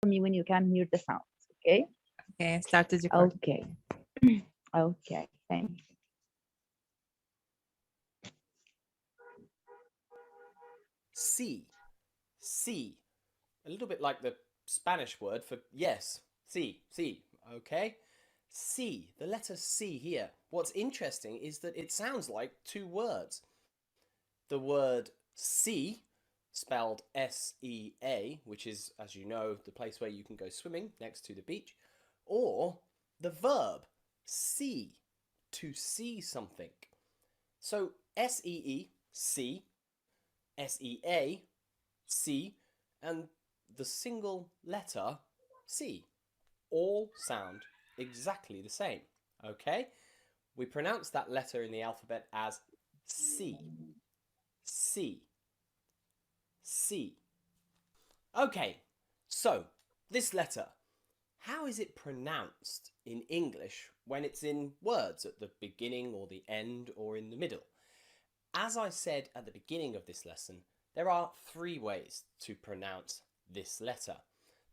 me when you can hear the sounds. Okay. Okay, start the recording. Okay. Okay. Thank you. Sí, sí. A little bit like the Spanish word for yes. Sí, sí. Okay? C, the letter C here. What's interesting is that it sounds like two words. The word sea, spelled S-E-A, which is, as you know, the place where you can go swimming next to the beach, or the verb see, to see something. So S-E-E, see, S-E-A, see, and the single letter C all sound exactly the same. Okay? We pronounce that letter in the alphabet as C. C. C. Okay, so this letter, how is it pronounced in English when it's in words at the beginning or the end or in the middle? As I said at the beginning of this lesson, there are three ways to pronounce this letter.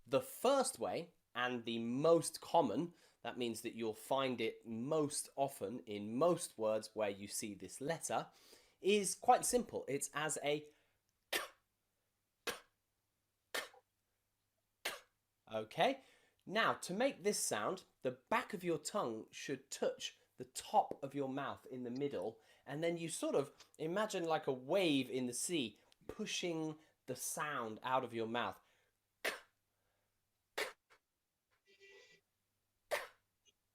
The first way, and the most common, that means that you'll find it most often in most words where you see this letter, is quite simple. It's as a k, k, k, k. Okay? Now, to make this sound, the back of your tongue should touch the top of your mouth in the middle, and then you sort of imagine like a wave in the sea pushing the sound out of your mouth.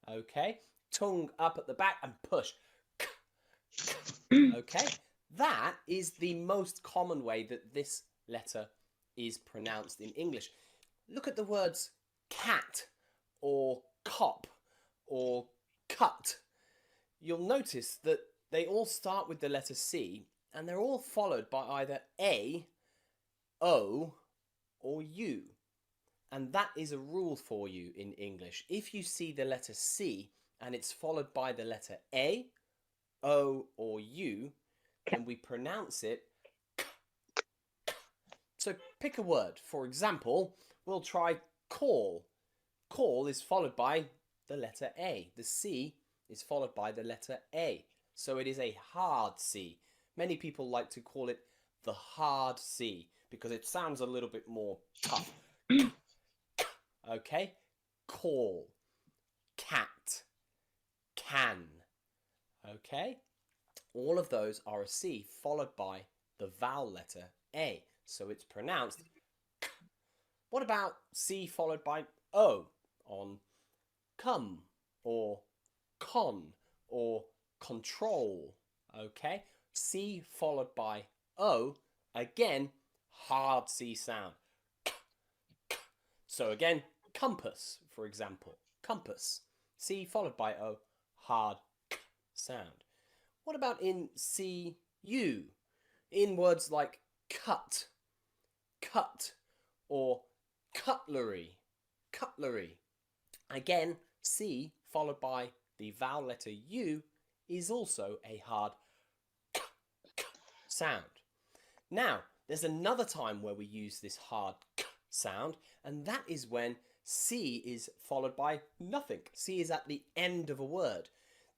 Okay, tongue up at the back and push. Okay, that is the most common way that this letter is pronounced in English. Look at the words cat or cop or cut. You'll notice that they all start with the letter C and they're all followed by either A, O, or U. And that is a rule for you in English. If you see the letter C and it's followed by the letter A, O, or U, then we pronounce it k, k. So pick a word. For example, we'll try call. Call is followed by the letter A. The C is followed by the letter A. So it is a hard C. Many people like to call it the hard C because it sounds a little bit more tough. Okay, call, cat, can. Okay, all of those are a C followed by the vowel letter A. So it's pronounced k. What about C followed by O on come or con or control? Okay, C followed by O, again, hard C sound. So again, compass, for example. Compass. C followed by O, hard k sound. What about in CU? In words like cut, cut, or cutlery, cutlery. Again, C followed by the vowel letter U is also a hard k, k sound. Now, there's another time where we use this hard k sound, and that is when C is followed by nothing. C is at the end of a word.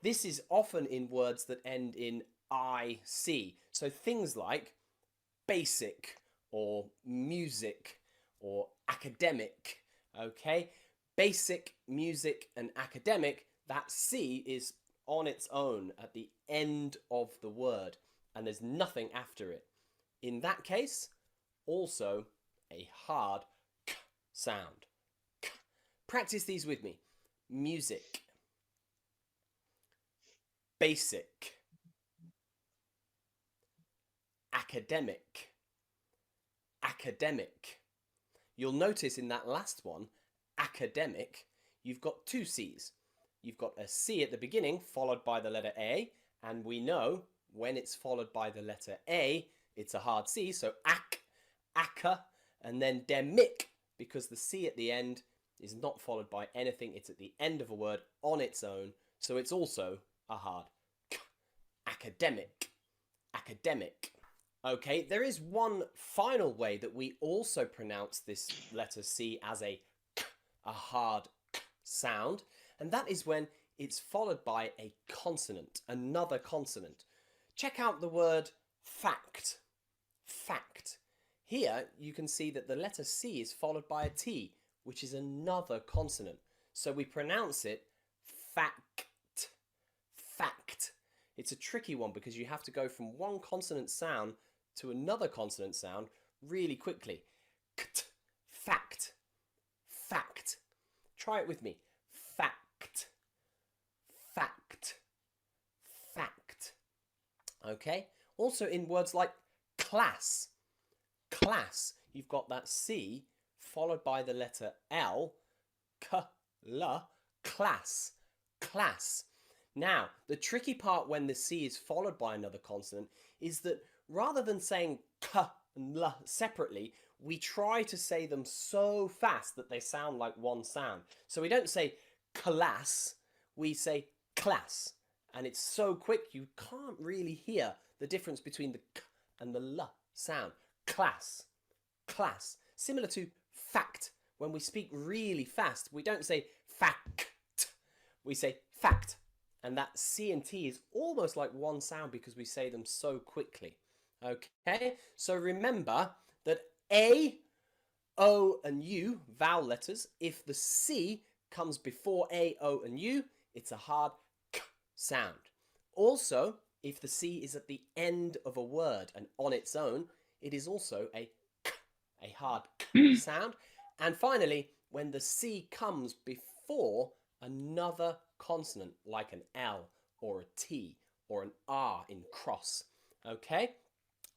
This is often in words that end in IC. So things like basic or music or academic. Okay? Basic, music, and academic, that C is on its own at the end of the word, and there's nothing after it. In that case, also a hard k sound. K. Practice these with me. Music, basic, academic, academic. You'll notice in that last one, academic, you've got two C's. You've got a C at the beginning followed by the letter A, and we know when it's followed by the letter A, it's a hard C, so ak, aka, and then demic, because the C at the end is not followed by anything, it's at the end of a word on its own, so it's also a hard k. Academic, academic. Okay, there is one final way that we also pronounce this letter C as a hard k sound, and that is when it's followed by a consonant, another consonant. Check out the word fact. Fact. Here you can see that the letter C is followed by a T, which is another consonant. So we pronounce it fact. Fact. It's a tricky one because you have to go from one consonant sound to another consonant sound really quickly. Kt, fact. Fact. Try it with me. Fact. Fact. Fact. Okay? Also in words like class. Class. You've got that C followed by the letter L. K-la. Class. Class. Now, the tricky part when the C is followed by another consonant is that rather than saying k and l separately, we try to say them so fast that they sound like one sound. So we don't say class, we say class. And it's so quick you can't really hear the difference between the k and the l sound. Class. Class. Similar to fact. When we speak really fast, we don't say fact. We say fact. And that C and T is almost like one sound because we say them so quickly. Okay, so remember that A, O and U, vowel letters, if the C comes before A, O and U, it's a hard K sound. Also, if the C is at the end of a word and on its own, it is also a K, a hard K sound. And finally, when the C comes before another consonant like an L or a T or an R in cross. Okay?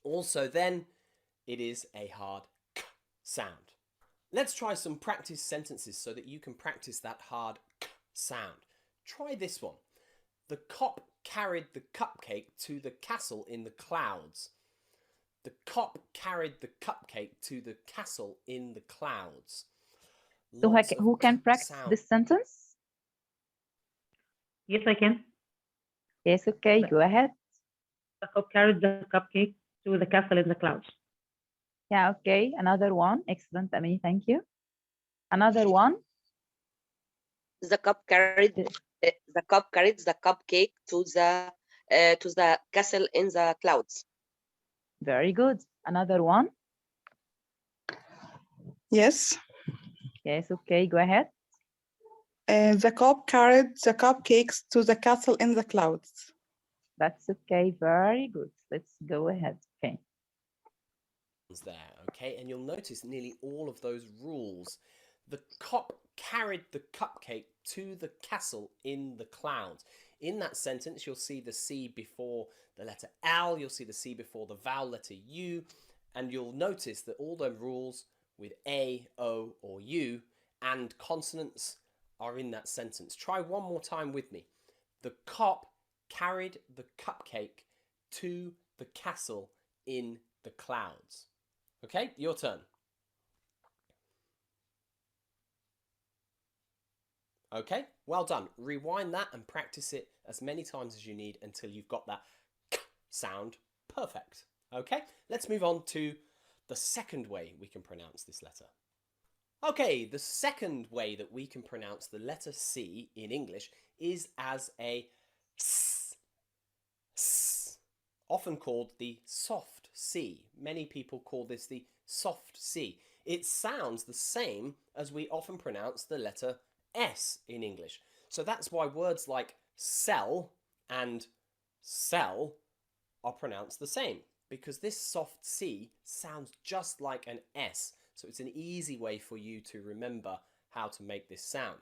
Also then, it is a hard K sound. Let's try some practice sentences so that you can practice that hard K sound. Try this one. The cop carried the cupcake to the castle in the clouds. The cop carried the cupcake to the castle in the clouds. So Lots of who can K practice sound. this sentence? Yes, I can. Yes, okay, go ahead. The cop carried the cupcake to the castle in the clouds. Yeah, okay, another one. Excellent, Ami, thank you. Another one. The cop carried the cupcake to the castle in the clouds. Very good. Another one. Yes. Yes, okay, go ahead. The cop carried the cupcakes to the castle in the clouds. That's okay, very good. Let's go ahead. Okay. There, okay, and you'll notice nearly all of those rules. The cop carried the cupcake to the castle in the clouds. In that sentence, you'll see the C before the letter L, you'll see the C before the vowel letter U, and you'll notice that all the rules with A, O, or U and consonants are in that sentence. Try one more time with me. The cop carried the cupcake to the castle in the clouds. Okay, your turn. Okay, well done. Rewind that and practice it as many times as you need until you've got that k sound perfect. Okay, let's move on to the second way we can pronounce this letter. Okay, the second way that we can pronounce the letter C in English is as a S, S, often called the soft C. Many people call this the soft C. It sounds the same as we often pronounce the letter S in English. So that's why words like sell and sell are pronounced the same, because this soft C sounds just like an S. So it's an easy way for you to remember how to make this sound.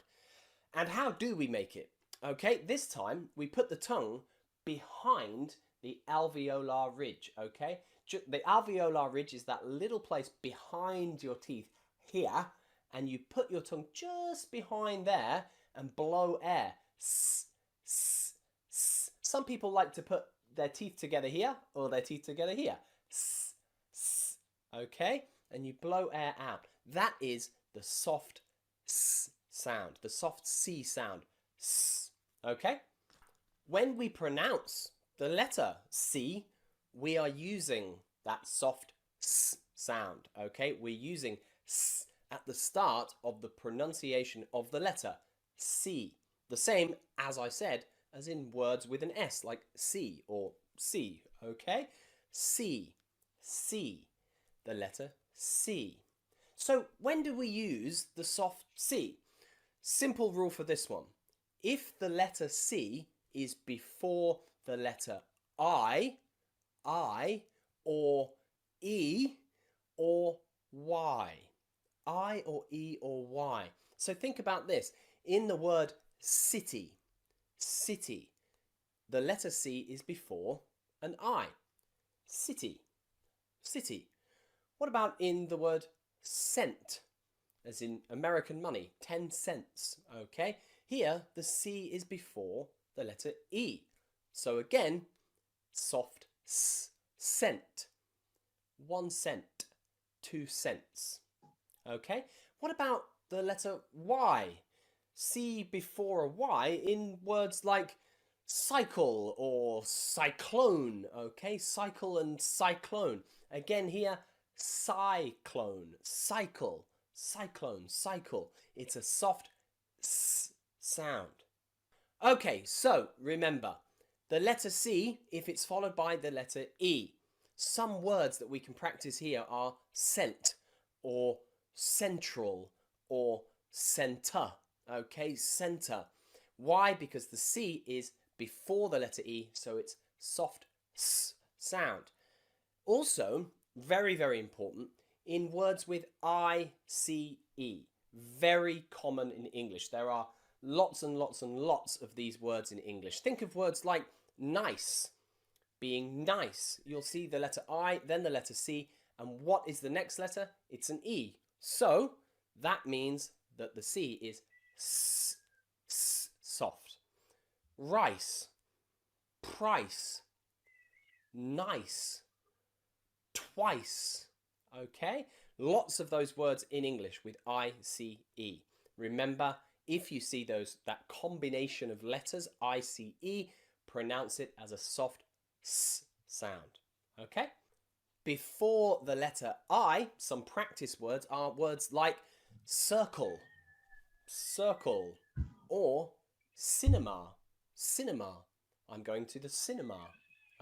And how do we make it? Okay, this time we put the tongue behind the alveolar ridge, okay? The alveolar ridge is that little place behind your teeth here, and you put your tongue just behind there and blow air. S, s, s. Some people like to put their teeth together here or their teeth together here. S, s. Okay? And you blow air out. That is the soft S sound, the soft C sound. S. Okay? When we pronounce the letter C, we are using that soft s sound. Okay, we're using s at the start of the pronunciation of the letter C. The same, as I said, as in words with an S, like C or C. Okay, C, C, the letter C. So when do we use the soft C? Simple rule for this one. If the letter C is before the letter I, or E, or Y. I or E or Y. So think about this. In the word city, city, the letter C is before an I. City, city. What about in the word cent, as in American money, 10 cents, okay? Here, the C is before the letter E. So again, soft s, cent, 1 cent, 2 cents, okay? What about the letter Y? C before a Y in words like cycle or cyclone, okay? Cycle and cyclone. Again here, cyclone, cycle, cyclone, cycle. It's a soft s sound. Okay, so remember, the letter C, if it's followed by the letter E. Some words that we can practice here are cent, or central, or center. Okay, center. Why? Because the C is before the letter E, so it's soft S sound. Also, very, very important, in words with ICE. Very common in English. There are lots and lots and lots of these words in English. Think of words like nice, being nice. You'll see the letter I, then the letter C, and what is the next letter? It's an E. So, that means that the C is S, S, soft. Rice, price, nice, twice. Okay, lots of those words in English with ICE. Remember, if you see that combination of letters ICE, pronounce it as a soft S sound. Okay. Before the letter I, some practice words are words like circle, circle, or cinema, cinema. I'm going to the cinema.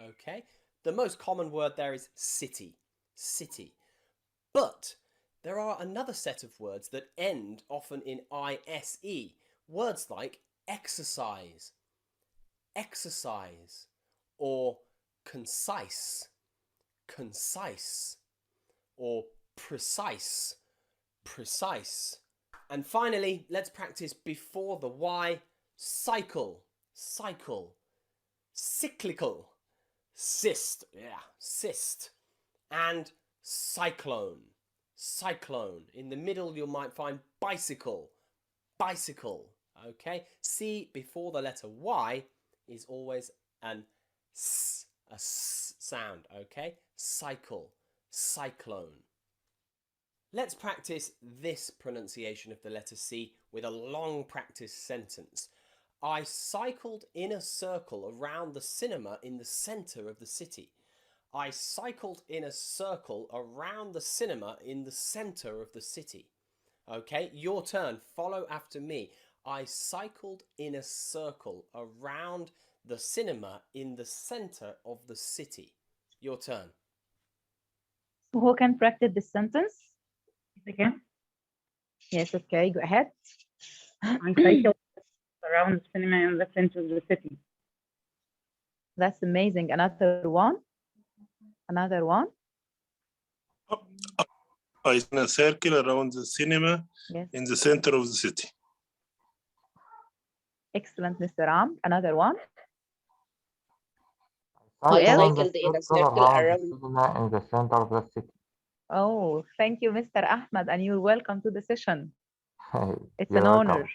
Okay. The most common word there is city, city. But there are another set of words that end often in ISE. Words like exercise, exercise, or concise, concise, or precise, precise. And finally, let's practice before the Y, cycle, cycle, cyclical, cyst, yeah, cyst, and cyclone, cyclone. In the middle, you might find bicycle, bicycle, okay? C before the letter Y is always an S, a S sound, okay? Cycle, cyclone. Let's practice this pronunciation of the letter C with a long practice sentence. I cycled in a circle around the cinema in the center of the city. I cycled in a circle around the cinema in the center of the city. Okay, your turn. Follow after me. I cycled in a circle around the cinema in the center of the city. Your turn. Who can practice this sentence? Again, Yes, okay, go ahead. I cycled around the cinema in the center of the city. That's amazing. Another one. Another one. I in a circle around the cinema Yes. in the center of the city. Excellent, Mr. Am. Another one. I else? cycled in a circle around. cinema in the center of the city. Oh, thank you, Mr. Ahmed, and you're welcome to the session. It's You're an honor.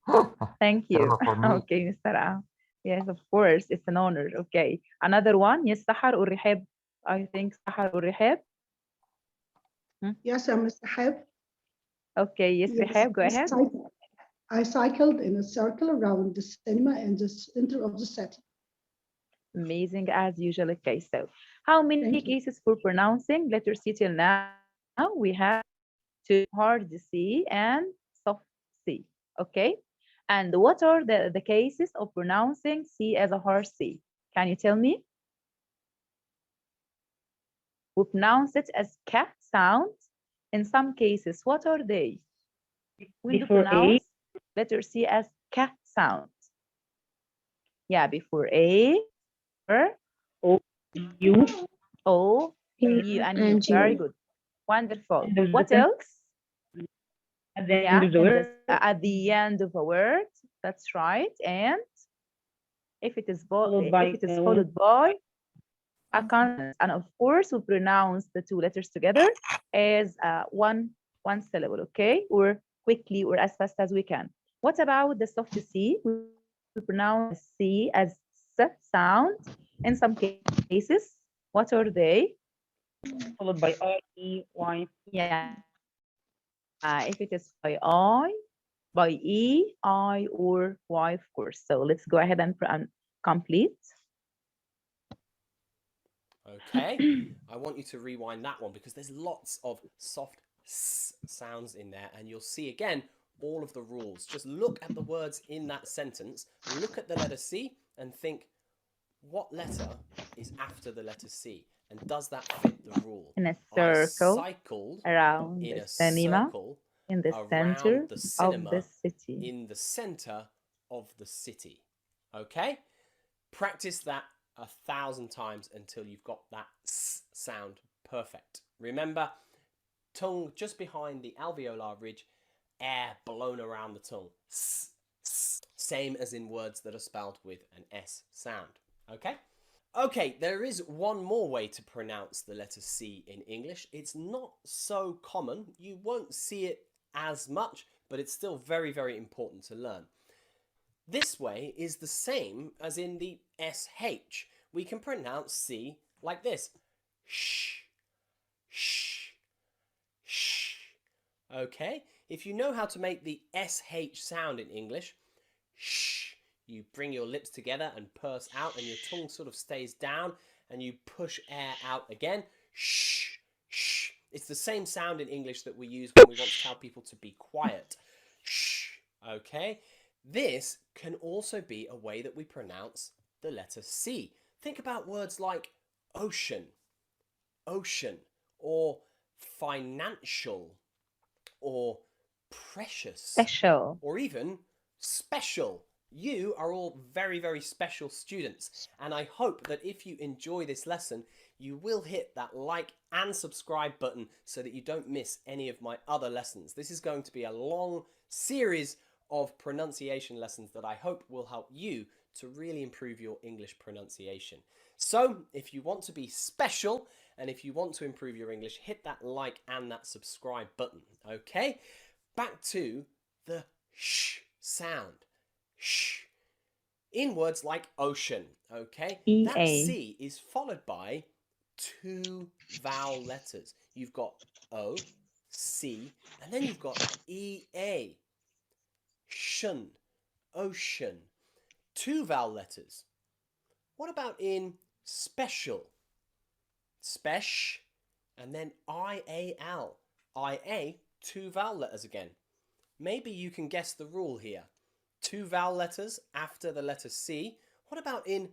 welcome. Thank you. Same for me. Okay, Mr. Am. Yes, of course, it's an honor. Okay, another one. Yes, Sahar or Rihab. I think Sahar or Rihab. Yes, I'm Sahab. Okay, yes, Rihab, go ahead. I cycled in a circle around the cinema in the center of the city. Amazing as usual. Okay, so how many cases for pronouncing letter C till now? We have two hard C and soft C. Okay, and what are the cases of pronouncing C as a hard C? Can you tell me? We pronounce it as cat sound. In some cases, what are they? When you Before A, pronounce letter C as cat sound. Yeah, before A, or O, U, O, U, and U. Very good. Wonderful. End of the What sentence. else? at the end Yeah, of the word. at the end of a word. That's right. And if it is Followed by if it is L. followed by a consonant, and of course we pronounce the two letters together as one syllable, okay, or quickly or as fast as we can. What about the soft C? We pronounce C as S sound. In some cases, what are they? Followed by I, E, Y. Yeah, if it is by I, by E, I, or Y, of course. So let's go ahead and complete. Okay, I want you to rewind that one because there's lots of soft S sounds in there, and you'll see again all of the rules. Just look at the words in that sentence, look at the letter C, and think, what letter is after the letter C? And does that fit the rule? In a I circle cycled around in the a cinema circle in the around center the of cinema the city. in the center of the city. Okay? Practice that 1,000 times until you've got that S sound perfect. Remember, tongue just behind the alveolar ridge, air blown around the tongue. S, s. Same as in words that are spelled with an S sound. Okay? Okay, there is one more way to pronounce the letter C in English. It's not so common. You won't see it as much, but it's still very, very important to learn. This way is the same as in the SH. We can pronounce C like this. Sh, sh, sh. Okay? If you know how to make the SH sound in English, sh, you bring your lips together and purse out and your tongue sort of stays down and you push air out again. Shh, shh. It's the same sound in English that we use when we want to tell people to be quiet. Shh, okay? This can also be a way that we pronounce the letter C. Think about words like ocean, ocean, or financial, or precious, Special. or even special. You are all very, very special students, and I hope that if you enjoy this lesson, you will hit that like and subscribe button so that you don't miss any of my other lessons. This is going to be a long series of pronunciation lessons that I hope will help you to really improve your English pronunciation. So if you want to be special and if you want to improve your English, hit that like and that subscribe button, okay? Back to the sh sound. Sh. In words like ocean, okay? That EA. C is followed by two vowel letters. You've got O, C, and then you've got EA. Shun, ocean. Two vowel letters. What about in special? Spesh, and then IAL. IA, two vowel letters again. Maybe you can guess the rule here. Two vowel letters after the letter C. What about in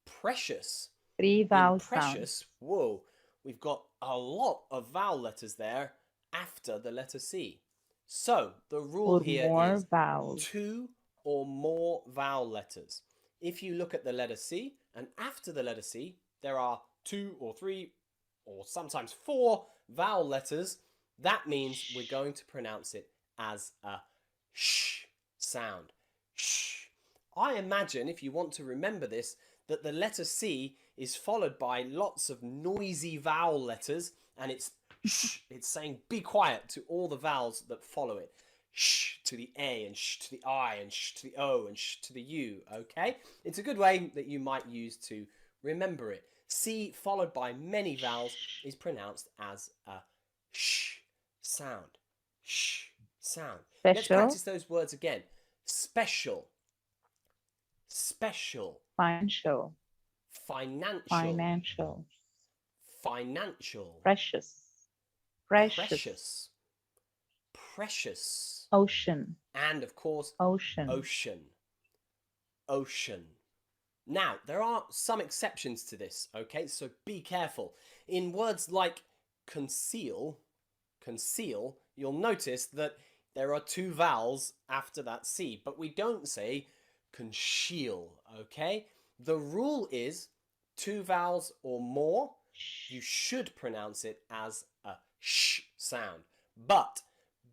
precious? Three vowel In sounds. precious, whoa, we've got a lot of vowel letters there after the letter C. So the rule Or here more is vowels. two or more vowel letters. If you look at the letter C, and after the letter C, there are two or three or sometimes four vowel letters, that means we're going to pronounce it as a sh sound. Sh. I imagine, if you want to remember this, that the letter C is followed by lots of noisy vowel letters, and it's sh, it's saying be quiet to all the vowels that follow it. Sh to the A, and sh to the I, and sh to the O, and sh to the U, okay? It's a good way that you might use to remember it. C followed by many vowels is pronounced as a sh sound. Sh sound. Let's Special. practice those words again. Special. Special. Financial. Financial. Financial. Financial. Precious. Precious. Precious. Precious. Ocean. And of course, Ocean. ocean. Ocean. Now, there are some exceptions to this, okay? So be careful. In words like conceal, you'll notice that there are two vowels after that C, but we don't say conceal, okay? The rule is two vowels or more, you should pronounce it as a sh sound. But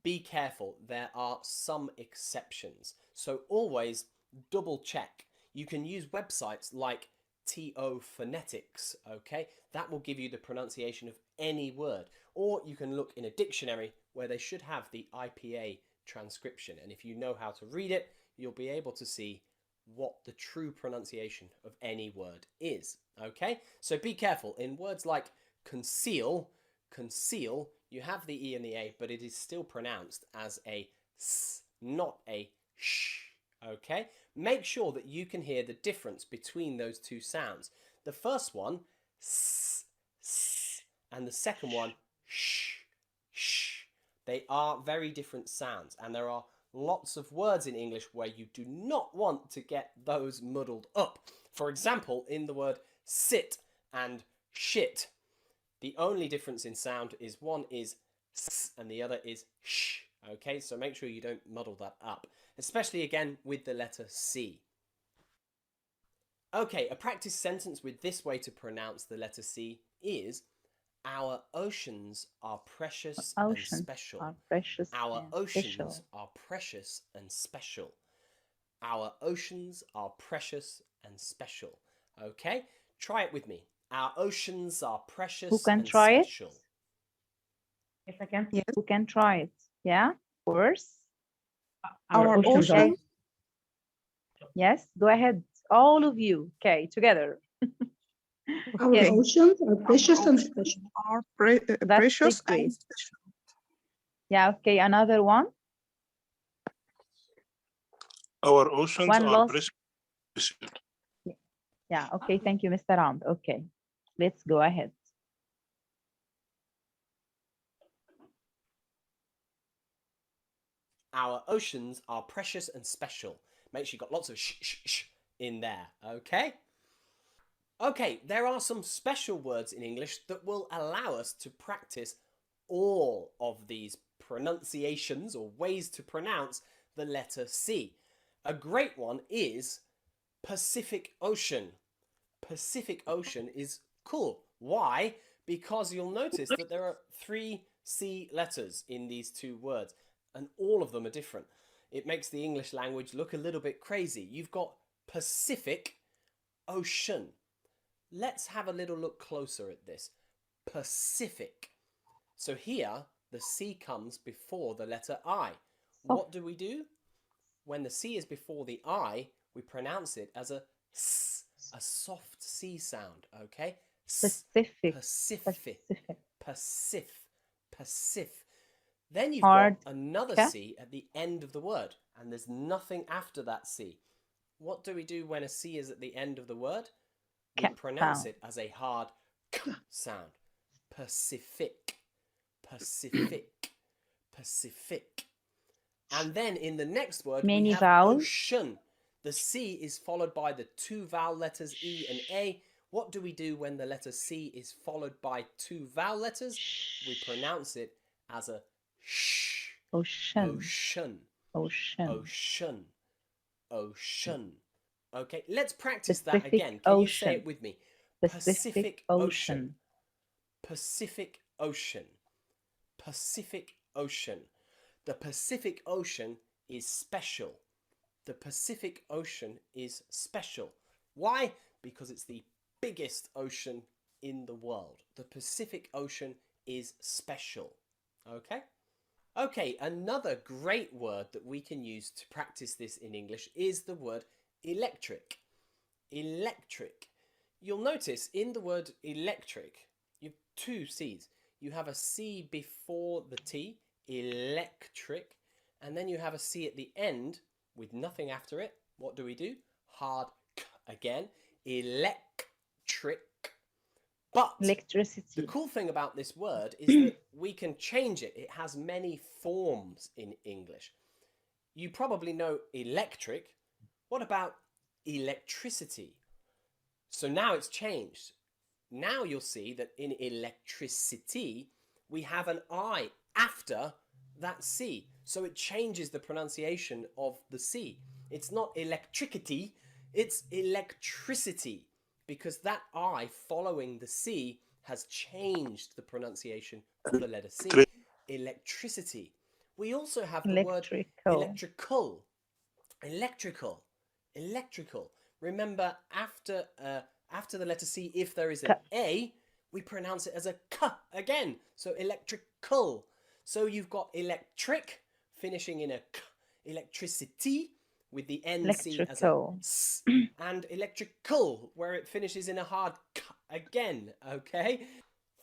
be careful, there are some exceptions. So always double check. You can use websites like TO Phonetics, okay? That will give you the pronunciation of any word. Or you can look in a dictionary where they should have the IPA transcription. And if you know how to read it, you'll be able to see what the true pronunciation of any word is, okay? So be careful. In words like conceal, you have the E and the A, but it is still pronounced as a S, not a sh, okay? Make sure that you can hear the difference between those two sounds. The first one, S, S, and the second one, sh, sh. They are very different sounds, and there are lots of words in English where you do not want to get those muddled up. For example, in the word sit and shit, the only difference in sound is one is s and the other is sh. Okay, so make sure you don't muddle that up, especially again with the letter C. Okay, a practice sentence with this way to pronounce the letter C is: our oceans are precious and special. Are precious Our and oceans special. are precious and special. Our oceans are precious and special. Okay, try it with me. Our oceans are precious Who can and try it? special. Yes, I can. Yes. Who can try it? Yeah, of course. Our oceans are Okay. Yes, go ahead. All of you. Okay, together. Our Yes. oceans are precious and special. Are That's precious the and great. special. Yeah, okay, another one. Our oceans One are last. precious. Yeah, okay, thank you, Mr. Ramd. Okay, let's go ahead. Our oceans are precious and special. Make sure you got lots of sh in there, okay? Okay, there are some special words in English that will allow us to practice all of these pronunciations or ways to pronounce the letter C. A great one is Pacific Ocean. Pacific Ocean is cool. Why? Because you'll notice that there are 3 C letters in these two words, and all of them are different. It makes the English language look a little bit crazy. You've got Pacific Ocean. Let's have a little look closer at this. Pacific. So here, the C comes before the letter I. What do we do? When the C is before the I, we pronounce it as a S, a soft C sound, okay? Pacific. Pacific. Pacific. Pacif. Then you've Hard got another K. C at the end of the word, and there's nothing after that C. What do we do when a C is at the end of the word? We K pronounce sound. it as a hard K sound. Pacific. Pacific. Pacific. And then in the next word, we Many have vowels. ocean. The C is followed by the 2 vowel letters E and A. What do we do when the letter C is followed by 2 vowel letters? We pronounce it as a sh. Ocean. Ocean. Ocean. Ocean. Ocean. Okay, let's practice that Pacific again. Can you say Ocean. it with me? Pacific Ocean. Pacific Ocean. Pacific Ocean. The Pacific Ocean is special. The Pacific Ocean is special. Why? Because it's the biggest ocean in the world. The Pacific Ocean is special. Okay? Okay, another great word that we can use to practice this in English is the word electric. Electric. You'll notice in the word electric, you have 2 C's. You have a C before the T, electric, and then you have a C at the end with nothing after it. What do we do? Hard K again. Electric. electric. But the Electricity. cool thing about this word is that we can change it. It has many forms in English. You probably know electric. What about electricity? So now it's changed. Now you'll see that in electricity, we have an I after that C. So it changes the pronunciation of the C. It's not electricity, it's electricity, because that I following the C has changed the pronunciation of the letter C. Electricity. We also have the word Electrical. electrical. Remember, after the letter C, if there is an A, we pronounce it as a K again. So electrical. So you've got electric finishing in a K, electricity with the NC as a S, and electrical where it finishes in a hard K again. Okay,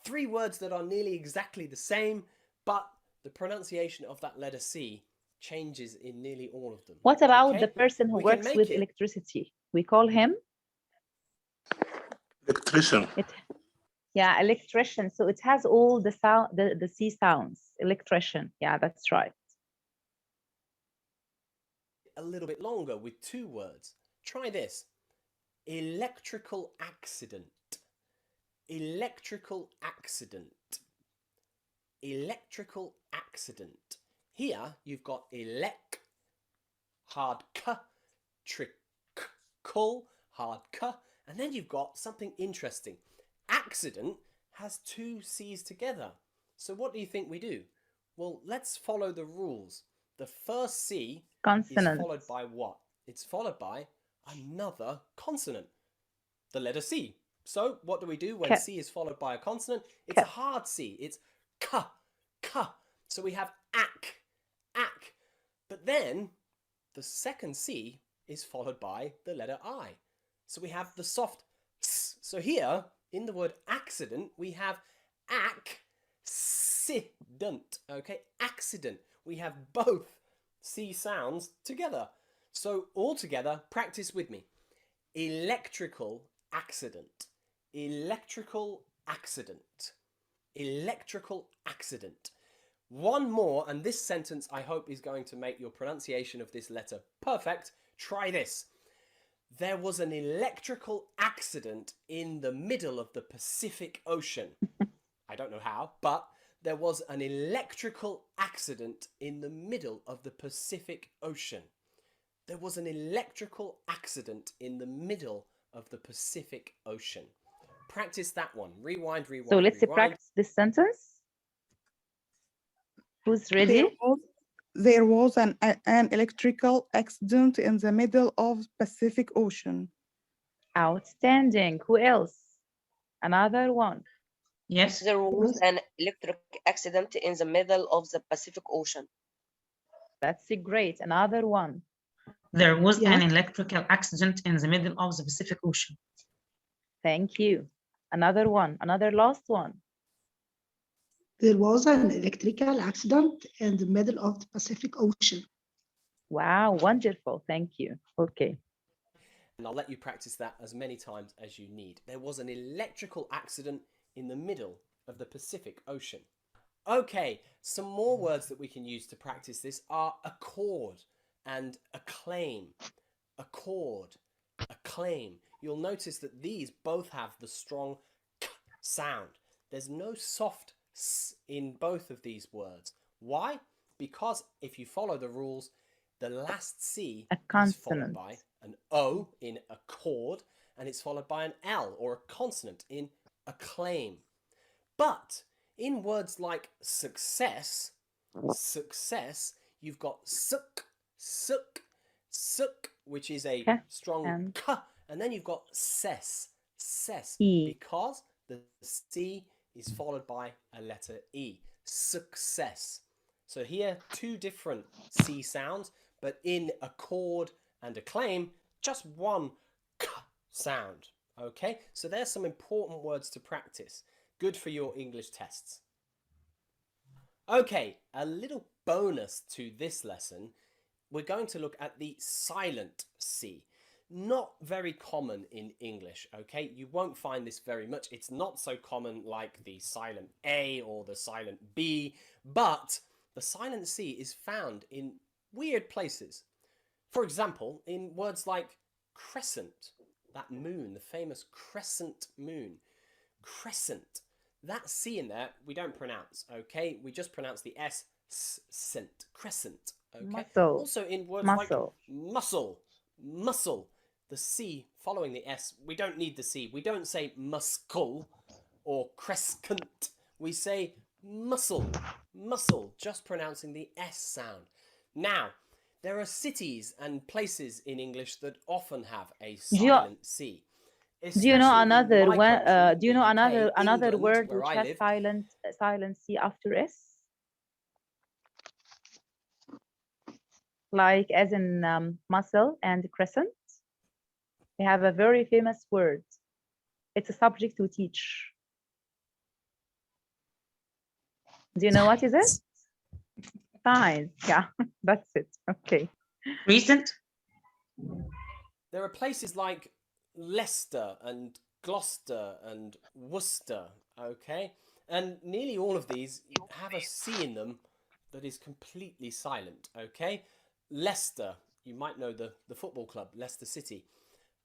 3 words that are nearly exactly the same, but the pronunciation of that letter C changes in nearly all of them. What about okay? the person who We can works make with it- electricity? We call him? Electrician. Yeah, electrician. So it has all the sound, the C sounds. Electrician. Yeah, that's right. a little bit longer with 2 words. Try this. Electrical accident. Electrical accident. Electrical accident. Here you've got elect, hard K, trickle, hard K, and then you've got something interesting. Accident has 2 C's together. So what do you think we do? Well, let's follow the rules. The first C Consonant. is followed by what? It's followed by another consonant, the letter C. So what do we do when K. C is followed by a consonant? It's K. a hard C. It's K, K. So we have ak, ak. But then the second C is followed by the letter I. So we have the soft S. So here, in the word accident, we have accident. Okay, accident. We have both C sounds together. So all together, practice with me. Electrical accident. Electrical accident. Electrical accident. One more, and this sentence I hope is going to make your pronunciation of this letter perfect. Try this. There was an electrical accident in the middle of the Pacific Ocean. I don't know how, but there was an electrical accident in the middle of the Pacific Ocean. There was an electrical accident in the middle of the Pacific Ocean. Practice that one. Rewind, rewind, So let's rewind. practice this sentence. Who's ready? There was an electrical accident in the middle of Pacific Ocean. Outstanding. Who else? Another one. Yes. There was an electric accident in the middle of the Pacific Ocean. That's great. Another one. There was Yeah. an electrical accident in the middle of the Pacific Ocean. Thank you. Another one. Another last one. There was an electrical accident in the middle of the Pacific Ocean. Wow, wonderful. Thank you. Okay. And I'll let you practice that as many times as you need. There was an electrical accident in the middle of the Pacific Ocean. Okay, some more words that we can use to practice this are accord and acclaim. Accord, acclaim. You'll notice that these both have the strong K sound. There's no soft S in both of these words. Why? Because if you follow the rules, the last C is followed consonant. by an O in accord, and it's followed by an L or a consonant in acclaim. But in words like success, you've got suk, which is a K strong and K, and then you've got ses, E. because the C is followed by a letter E, success. So here, 2 different C sounds, but in accord and acclaim, just 1 K sound. Okay, so there's some important words to practice. Good for your English tests. Okay, a little bonus to this lesson. We're going to look at the silent C. not very common in English, okay? You won't find this very much. It's not so common like the silent A or the silent B, but the silent C is found in weird places. For example, in words like crescent, that moon, the famous crescent moon. Crescent. That C in there, we don't pronounce, okay? We just pronounce the S, scent, crescent, okay? Muscle. Also in words Muscle. like muscle, muscle. The C following the S, we don't need the C. We don't say muscle or crescent. We say muscle, muscle, just pronouncing the S sound. Now, there are cities and places in English that often have a silent C. Do you know Especially in another my one? country, Do you the know UK, another England, word where which I has live, silent C after S? Like as in muscle and crescent. They have a very famous word. It's a subject we teach. Do you know what is it? Science. Yeah, that's it. Okay. Recent? there are places like Leicester and Gloucester and Worcester, okay? And nearly all of these have a C in them that is completely silent, okay? Leicester, you might know the football club, Leicester City.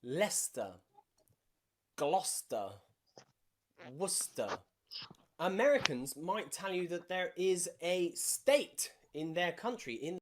Leicester, Gloucester, Worcester. Americans might tell you that there is a state in their country, in